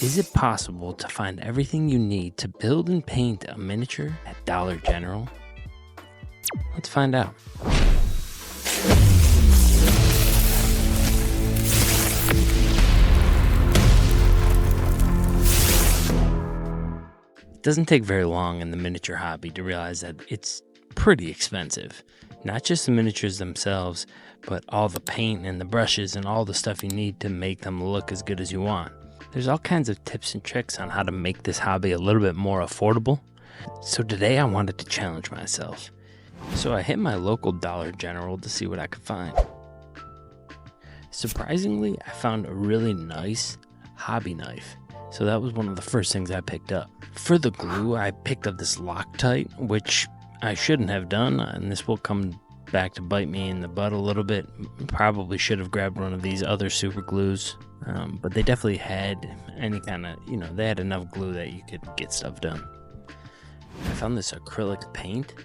Is it possible to find everything you need to build and paint a miniature at Dollar General? Let's find out. It doesn't take very long in the miniature hobby to realize that it's pretty expensive. Not just the miniatures themselves, but all the paint and the brushes and all the stuff you need to make them look as good as you want. There's all kinds of tips and tricks on how to make this hobby a little bit more affordable. So today I wanted to challenge myself. So I hit my local Dollar General to see what I could find. Surprisingly, I found a really nice hobby knife. So that was one of the first things I picked up. For the glue, I picked up this Loctite, which I shouldn't have done, and this will come back to bite me in the butt a little bit. Probably should have grabbed one of these other super glues, but they definitely had any kind of, they had enough glue that you could get stuff done. I found this acrylic paint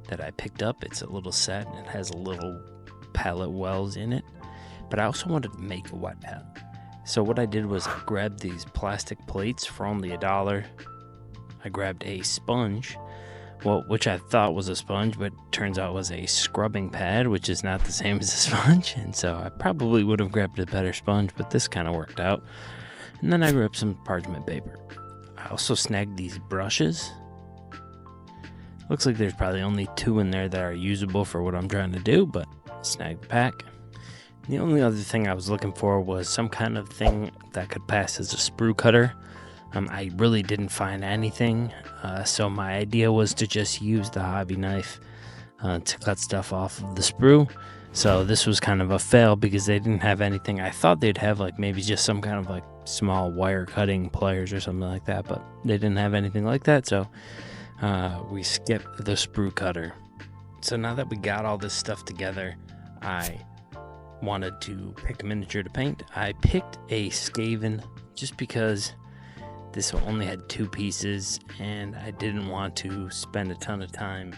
that I picked up. It's a little set, and it has a little palette wells in it, but I also wanted to make a wet palette. So what I did was I grabbed these plastic plates for only $1. I grabbed a sponge, which I thought was a sponge, but turns out was a scrubbing pad, which is not the same as a sponge. And so I probably would have grabbed a better sponge, but this kind of worked out. And then I grabbed some parchment paper. I also snagged these brushes. Looks like there's probably only 2 in there that are usable for what I'm trying to do, but snagged the pack. The only other thing I was looking for was some kind of thing that could pass as a sprue cutter. I really didn't find anything, so my idea was to just use the hobby knife to cut stuff off of the sprue. So this was kind of a fail because they didn't have anything. I thought they'd have like maybe just some kind of like small wire cutting pliers or something like that, but they didn't have anything like that, so we skipped the sprue cutter. So now that we got all this stuff together, I wanted to pick a miniature to paint. I picked a Skaven just because this only had 2 pieces and I didn't want to spend a ton of time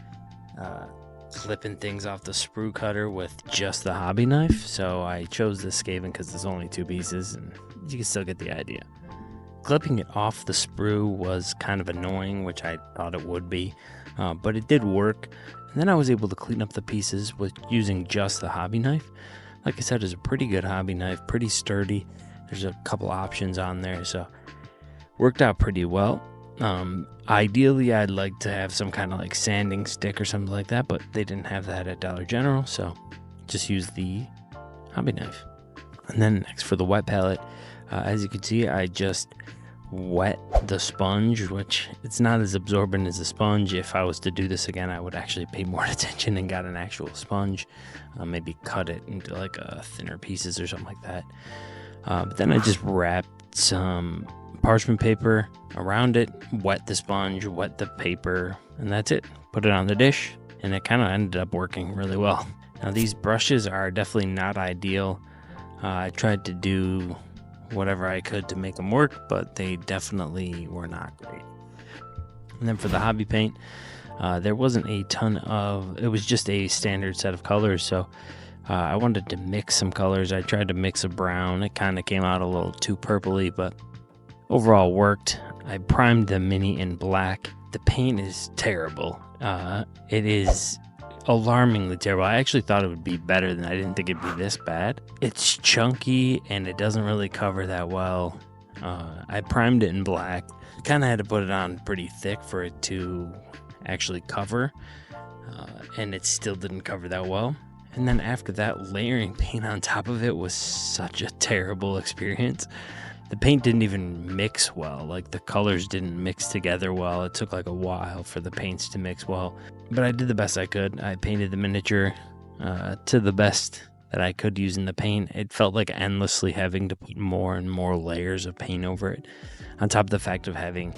clipping things off the sprue cutter with just the hobby knife. So I chose the Skaven because there's only 2 pieces and you can still get the idea. Clipping it off the sprue was kind of annoying, which I thought it would be, but it did work. And then I was able to clean up the pieces with using just the hobby knife. Like I said, it's a pretty good hobby knife, pretty sturdy. There's a couple options on there, so worked out pretty well. Ideally, I'd like to have some kind of like sanding stick or something like that, but they didn't have that at Dollar General, so just use the hobby knife. And then next for the wet palette, as you can see, I just wet the sponge, which it's not as absorbent as a sponge. If I was to do this again, I would actually pay more attention and got an actual sponge, maybe cut it into like thinner pieces or something like that. But then I just wrapped some parchment paper around it, wet the sponge, wet the paper, and that's it. Put it on the dish, and it kind of ended up working really well. Now these brushes are definitely not ideal. I tried to do whatever I could to make them work, but they definitely were not great. And then for the hobby paint, there wasn't a ton of, it was just a standard set of colors, so I wanted to mix some colors. I tried to mix a brown. It kind of came out a little too purpley, but overall worked. I primed the mini in black. The paint is terrible. It is alarmingly terrible. I actually thought it would be better than I didn't think it'd be this bad. It's chunky and it doesn't really cover that well. I primed it in black. Kind of had to put it on pretty thick for it to actually cover, and it still didn't cover that well. And then after that, layering paint on top of it was such a terrible experience. The paint didn't even mix well. Like the colors didn't mix together well. It took like a while for the paints to mix well, but I did the best I could. I painted the miniature to the best that I could using the paint. It felt like endlessly having to put more and more layers of paint over it, on top of the fact of having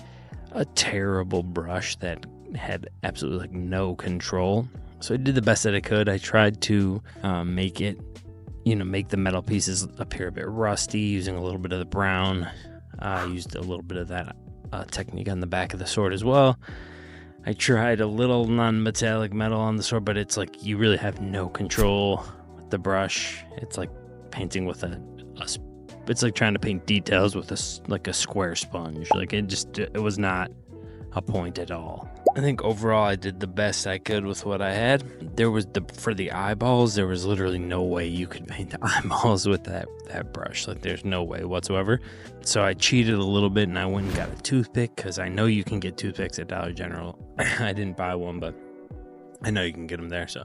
a terrible brush that had absolutely like no control. So I did the best that I could. I tried to make it, make the metal pieces appear a bit rusty using a little bit of the brown. I used a little bit of that technique on the back of the sword as well. I tried a little non-metallic metal on the sword, but it's like you really have no control with the brush. It's like painting with a it's like trying to paint details with a square sponge. Like it was not a point at all. I think overall I did the best I could with what I had. For the eyeballs, there was literally no way you could paint the eyeballs with that brush. Like there's no way whatsoever. So I cheated a little bit and I went and got a toothpick, because I know you can get toothpicks at Dollar General. I didn't buy one, but I know you can get them there. So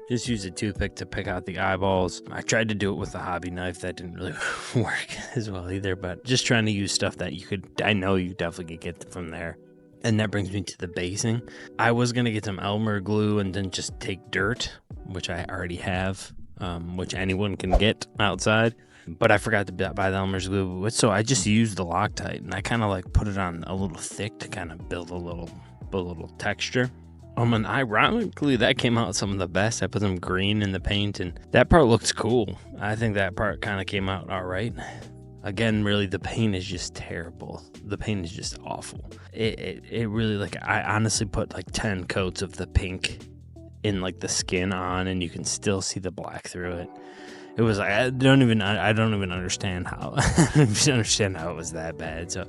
just use a toothpick to pick out the eyeballs. I tried to do it with a hobby knife. That didn't really work as well either, but just trying to use stuff that I know you definitely could get from there. And that brings me to the basing. I was going to get some Elmer glue and then just take dirt, which I already have, which anyone can get outside. But I forgot to buy the Elmer's glue. So I just used the Loctite, and I kind of like put it on a little thick to kind of build a little texture. And ironically, that came out some of the best. I put some green in the paint, and that part looks cool. I think that part kind of came out all right. Again, really, the paint is just terrible. The paint is just awful. It really, like, I honestly put like 10 coats of the pink in like the skin on, and you can still see the black through it. It was like, I don't even understand how it was that bad. So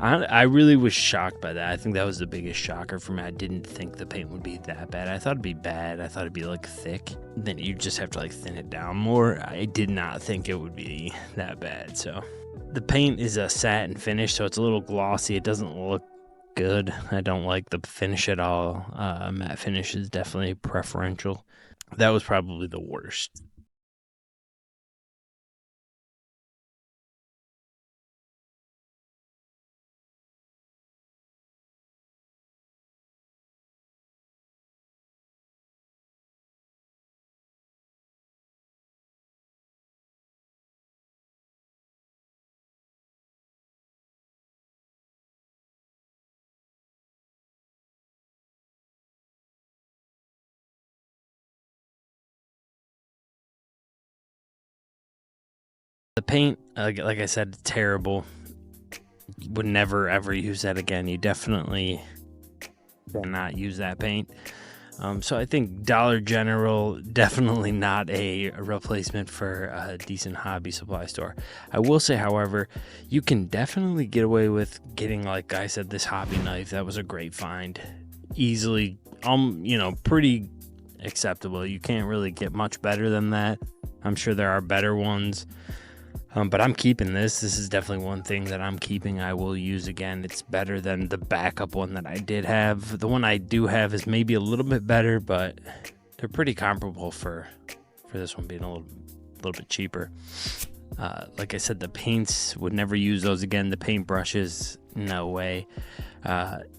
I really was shocked by that. I think that was the biggest shocker for me. I didn't think the paint would be that bad. I thought it'd be bad. I thought it'd be like thick. Then you just have to like thin it down more. I did not think it would be that bad. So the paint is a satin finish, so it's a little glossy. It doesn't look good. I don't like the finish at all. Matte finish is definitely preferential. That was probably the worst. The paint, like I said, terrible. Would never ever use that again. You definitely cannot use that paint. So I think Dollar General, definitely not a replacement for a decent hobby supply store. I will say, however, you can definitely get away with getting, like I said, this hobby knife. That was a great find. Easily, pretty acceptable. You can't really get much better than that. I'm sure there are better ones. But I'm keeping this. This is definitely one thing that I'm keeping. I will use again. It's better than the backup one that I did have. The one I do have is maybe a little bit better, but they're pretty comparable for this one being a little bit cheaper. Like I said, the paints, would never use those again. The paint brushes, no way.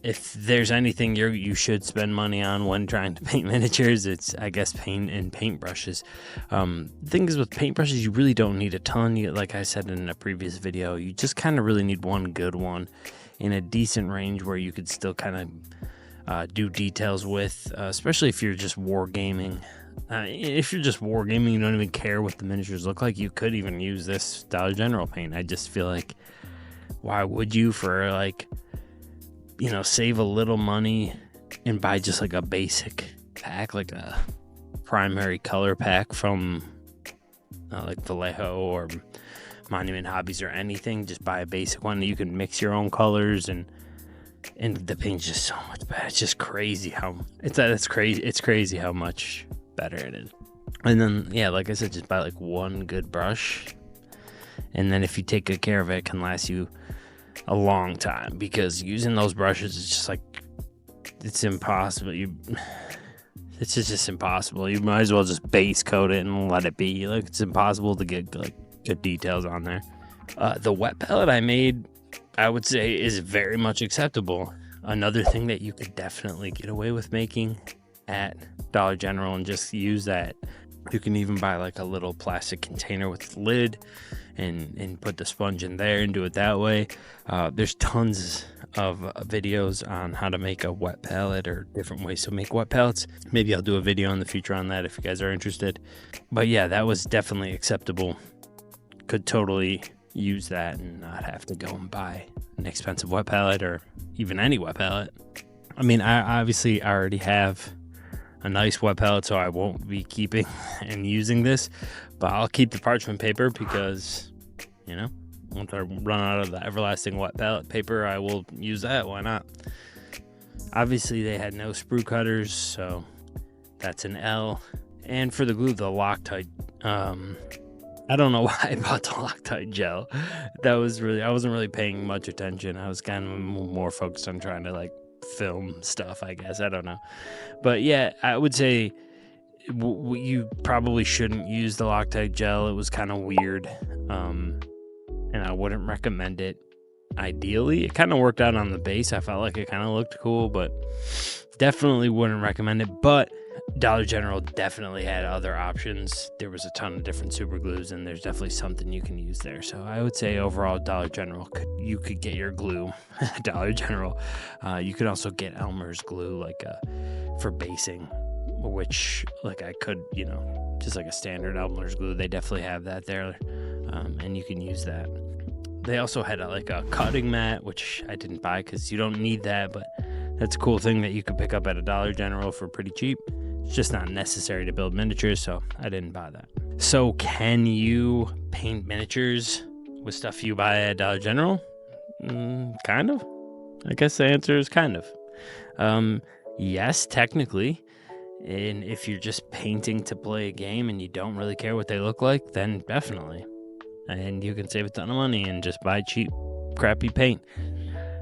If there's anything you should spend money on when trying to paint miniatures, it's, I guess, paint and paintbrushes. The thing is, with paintbrushes, you really don't need a ton. Like I said in a previous video, you just kind of really need one good one in a decent range where you could still kind of do details with, especially if you're just wargaming. If you're just wargaming, you don't even care what the miniatures look like, you could even use this Dollar General paint. I just feel like, why would you, for like, save a little money and buy just like a basic pack, like a primary color pack from like Vallejo or Monument Hobbies or anything. Just buy a basic one. You can mix your own colors, and the paint's just so much better. It's just crazy how it's crazy how much better it is. And then, yeah, like I said, just buy like one good brush, and then if you take good care of it, it can last you a long time, because using those brushes is just like, it's impossible. It's just impossible. You might as well just base coat it and let it be. Like, it's impossible to get like good details on there. The wet palette I made, I would say, is very much acceptable. Another thing that you could definitely get away with making at Dollar General and just use that. You can even buy like a little plastic container with a lid and put the sponge in there and do it that way. There's tons of videos on how to make a wet palette or different ways to make wet palettes. Maybe I'll do a video in the future on that if you guys are interested. But yeah, that was definitely acceptable. Could totally use that and not have to go and buy an expensive wet palette or even any wet palette. I mean, I obviously already have a nice wet palette, so I won't be keeping and using this, but I'll keep the parchment paper because, you know? Once I run out of the everlasting wet palette paper, I will use that. Why not? Obviously, they had no sprue cutters, so that's an L. And for the glue, the Loctite, I don't know why I bought the Loctite gel. I wasn't really paying much attention. I was kind of more focused on trying to like film stuff, I guess. I don't know. But yeah, I would say you probably shouldn't use the Loctite gel. It was kind of weird. And I wouldn't recommend it. Ideally, it kind of worked out on the base. I felt like it kind of looked cool, but definitely wouldn't recommend it. But Dollar General definitely had other options. There was a ton of different super glues, and there's definitely something you can use there. So I would say overall, Dollar General, you could get your glue at Dollar General. You could also get Elmer's glue for basing, which like I could, just like a standard Elmer's glue. They definitely have that there, and you can use that. They also had a cutting mat, which I didn't buy because you don't need that, but that's a cool thing that you could pick up at a Dollar General for pretty cheap. It's just not necessary to build miniatures, so I didn't buy that. So can you paint miniatures with stuff you buy at Dollar General? Kind of. I guess the answer is kind of. Yes, technically. And if you're just painting to play a game and you don't really care what they look like, then definitely. And you can save a ton of money and just buy cheap, crappy paint.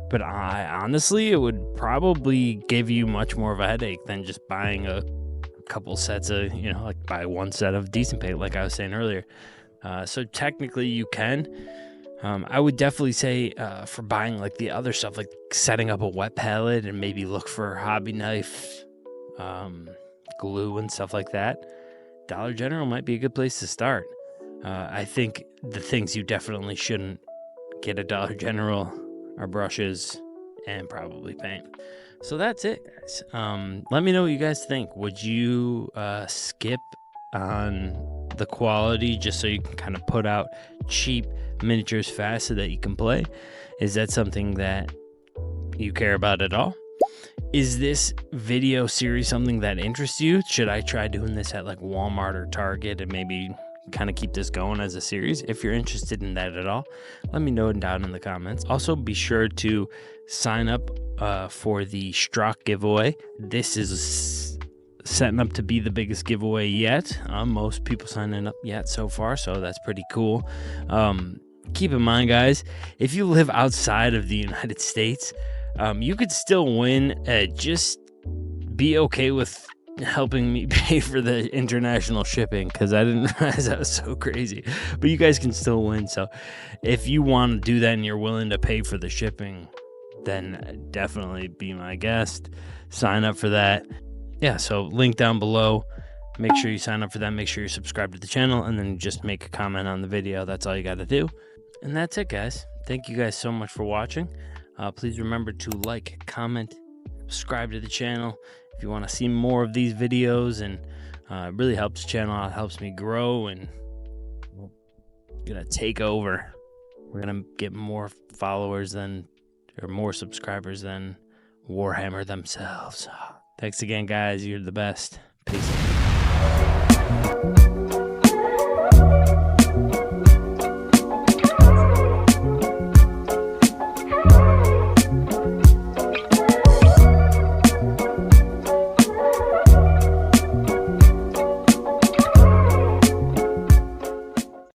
But honestly, it would probably give you much more of a headache than just buying a couple sets of, buy one set of decent paint, like I was saying earlier. So technically you can. I would definitely say for buying like the other stuff, like setting up a wet palette and maybe look for hobby knife, glue and stuff like that, Dollar General might be a good place to start. I think the things you definitely shouldn't get at Dollar General are brushes and probably paint. So that's it, guys. Let me know what you guys think. Would you skip on the quality just so you can kind of put out cheap miniatures fast so that you can play? Is that something that you care about at all? Is this video series something that interests you? Should I try doing this at like Walmart or Target and maybe kind of keep this going as a series? If you're interested in that at all, let me know down in the comments. Also, be sure to sign up for the Strock giveaway. This is setting up to be the biggest giveaway yet. Most people signing up yet so far, so that's pretty cool. Keep in mind, guys, if you live outside of the United States, you could still win. Just be okay with helping me pay for the international shipping, because I didn't realize that was so crazy. But you guys can still win. So if you want to do that and you're willing to pay for the shipping, then definitely be my guest. Sign up for that. Yeah, so link down below. Make sure you sign up for that. Make sure you're subscribed to the channel, and then just make a comment on the video. That's all you got to do. And that's it, guys. Thank you guys so much for watching. Please remember to like, comment, subscribe to the channel if you want to see more of these videos, and it really helps the channel out, helps me grow, and we're gonna take over. We're gonna get more followers or more subscribers than Warhammer themselves. Thanks again, guys. You're the best. Peace.